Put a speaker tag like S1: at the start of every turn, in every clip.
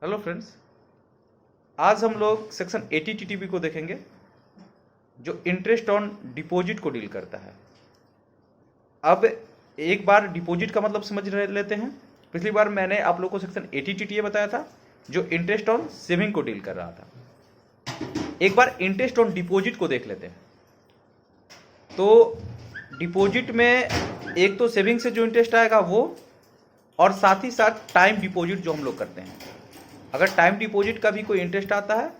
S1: Hello friends, आज हम लोग सेक्शन 80 टीटीबी को देखेंगे जो इंटरेस्ट ऑन डिपॉजिट को डील करता है। अब एक बार डिपॉजिट का मतलब समझ लेते हैं। पिछली बार मैंने आप लोगों को सेक्शन 80 टीटीए बताया था जो इंटरेस्ट ऑन सेविंग को डील कर रहा था। एक बार इंटरेस्ट ऑन डिपॉजिट को देख लेते हैं। तो डिपॉजिट में एक तो सेविंग से जो इंटरेस्ट आएगा वो, और साथ ही साथ टाइम डिपॉजिट जो हम लोग करते हैं। अगर टाइम डिपॉजिट का भी कोई इंटरेस्ट आता है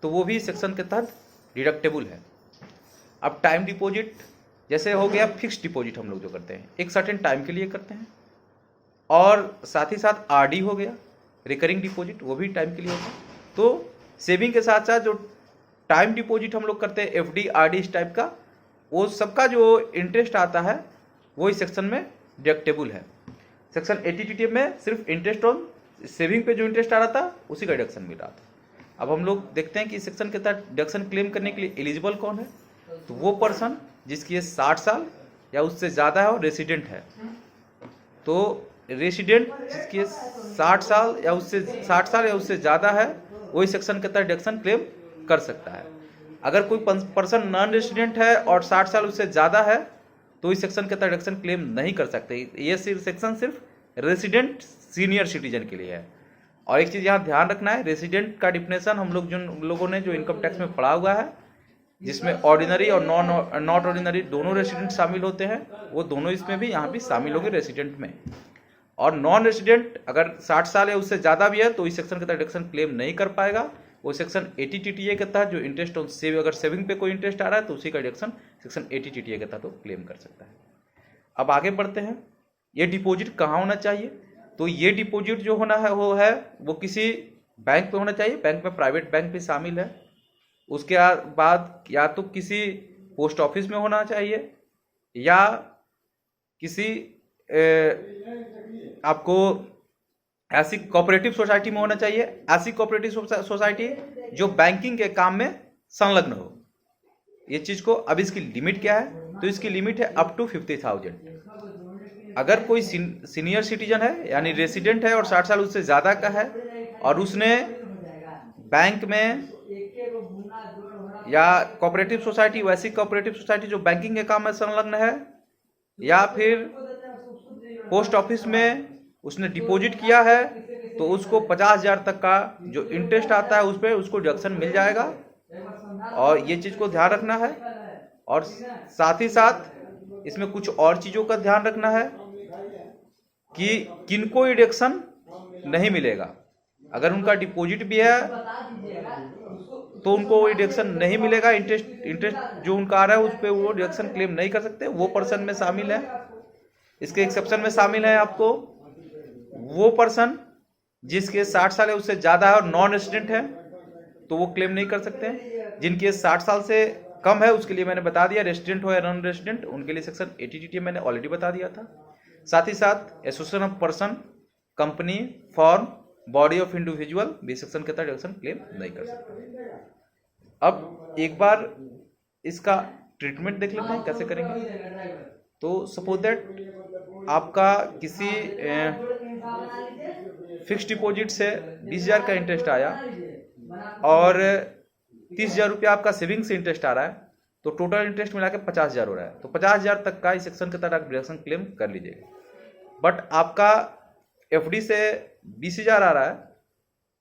S1: तो वो भी सेक्शन के तहत डिडक्टेबल है। अब टाइम डिपॉजिट जैसे हो गया फिक्स्ड डिपॉजिट, हम लोग जो करते हैं एक सर्टेन टाइम के लिए करते हैं, और साथ ही साथ आरडी हो गया रिकरिंग डिपॉजिट, वो भी टाइम के लिए होता है। तो सेविंग के साथ साथ जो टाइम डिपॉजिट हम लोग करते हैं एफडी आरडी इस टाइप का, वो सबका जो इंटरेस्ट आता है वो इस सेक्शन में डिडक्टेबल है। सेक्शन 80 टीटीएम में सिर्फ इंटरेस्ट ऑन सेविंग पे जो इंटरेस्ट आ रहा था उसी का डिडक्शन मिल रहा था। अब हम लोग देखते हैं कि सेक्शन के तहत डिडक्शन क्लेम करने के लिए एलिजिबल कौन है। तो वो पर्सन जिसकी एज 60 साल या उससे ज़्यादा है और रेसिडेंट है। तो रेसिडेंट जिसकी एज 60 साल या उससे ज़्यादा है वही सेक्शन के तहत डिडक्शन क्लेम कर सकता है। अगर कोई पर्सन नॉन रेसिडेंट है और 60 साल उससे ज़्यादा है तो इस सेक्शन के तहत डिडक्शन क्लेम नहीं कर सकते। ये सेक्शन सिर्फ रेसिडेंट सीनियर सिटीजन के लिए है। और एक चीज़ यहाँ ध्यान रखना है, रेसिडेंट का डिफिनेशन हम लोग जिन लोगों ने जो इनकम टैक्स में पढ़ा हुआ है, जिसमें ऑर्डिनरी और नॉट ऑर्डिनरी दोनों रेसिडेंट शामिल होते हैं, वो दोनों इसमें भी यहाँ भी शामिल होंगे रेसिडेंट में। और नॉन रेसिडेंट अगर 60 साल या उससे ज़्यादा भी है तो इस सेक्शन के तहत डिडक्शन क्लेम नहीं कर पाएगा। वो सेक्शन 80 टीटीए के तहत जो इंटरेस्ट ऑन अगर सेविंग पे कोई इंटरेस्ट आ रहा है तो उसी का डिडक्शन सेक्शन 80 टीटीए के तहत वो क्लेम कर सकता है। अब आगे बढ़ते हैं, ये डिपॉजिट कहाँ होना चाहिए। तो ये डिपॉजिट जो होना है वो किसी बैंक पे होना चाहिए। बैंक में प्राइवेट बैंक भी शामिल है। उसके बाद या तो किसी पोस्ट ऑफिस में होना चाहिए या किसी आपको ऐसी कोऑपरेटिव सोसाइटी में होना चाहिए। ऐसी कोऑपरेटिव सोसाइटी जो बैंकिंग के काम में संलग्न हो। ये चीज़ को, अब इसकी लिमिट क्या है, तो इसकी लिमिट है अप टू 50,000। अगर कोई सीनियर सिटीजन है यानी रेसिडेंट है और 60 साल उससे ज़्यादा का है और उसने बैंक में या कोऑपरेटिव सोसाइटी, वैसी कोऑपरेटिव सोसाइटी जो बैंकिंग के काम में संलग्न है, या फिर पोस्ट ऑफिस में उसने डिपॉजिट किया है, तो उसको 50,000 तक का जो इंटरेस्ट आता है उस पर उसको डिडक्शन मिल जाएगा। और ये चीज़ को ध्यान रखना है। और साथ ही साथ इसमें कुछ और चीज़ों का ध्यान रखना है कि किनको डिडक्शन नहीं मिलेगा। अगर उनका डिपॉजिट भी है तो उनको डिडक्शन नहीं मिलेगा। इंटरेस्ट जो उनका आ रहा है उस पर वो डिडक्शन क्लेम नहीं कर सकते। वो पर्सन में शामिल है, इसके एक्सेप्शन में शामिल है आपको वो पर्सन जिसके 60 साल है उससे ज़्यादा है और नॉन रेसिडेंट है, तो वो क्लेम नहीं कर सकते। जिनके 60 साल से कम है उसके लिए मैंने बता दिया, रेसिडेंट हो या नॉन रेसिडेंट, उनके लिए सेक्शन 80 टीटीए मैंने ऑलरेडी बता दिया था। साथ ही साथ association of person, company, form, body of individual भी सेक्शन के तहत डिडक्शन क्लेम नहीं कर सकते। अब एक बार इसका ट्रीटमेंट देख लेते हैं कैसे करेंगे। तो सपोज दैट आपका किसी फिक्स डिपॉजिट से 20,000 का इंटरेस्ट आया और 30,000 रुपया आपका सेविंग से इंटरेस्ट आ रहा है, तो टोटल इंटरेस्ट मिला के 50,000 हो रहा है। तो 50,000 तक का इस सेक्शन के तहत आप डिडक्शन क्लेम कर लीजिएगा। बट आपका एफडी से 20,000 आ रहा है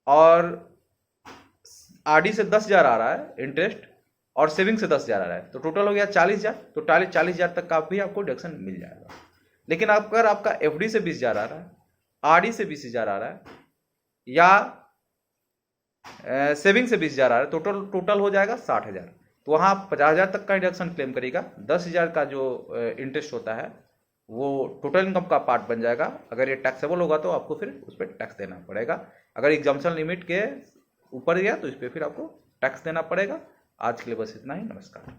S1: और आरडी से 10,000 आ रहा है इंटरेस्ट, और सेविंग से 10,000 आ रहा है, तो टोटल हो गया 40,000। तो 40,000 तक का भी आपको डिडक्शन मिल जाएगा। लेकिन अगर आपका एफडी से 20,000 आ रहा है, आरडी से 20,000 आ रहा है, या सेविंग से 20,000 आ रहा है, टोटल हो जाएगा 60,000। तो वहाँ आप 50,000 तक का डिडक्शन क्लेम करेगा। 10,000 का जो इंटरेस्ट होता है वो टोटल इनकम का पार्ट बन जाएगा। अगर ये टैक्सेबल होगा तो आपको फिर उस पर टैक्स देना पड़ेगा। अगर एग्जाम्पशन लिमिट के ऊपर गया तो इस पर फिर आपको टैक्स देना पड़ेगा। आज के लिए बस इतना ही। नमस्कार।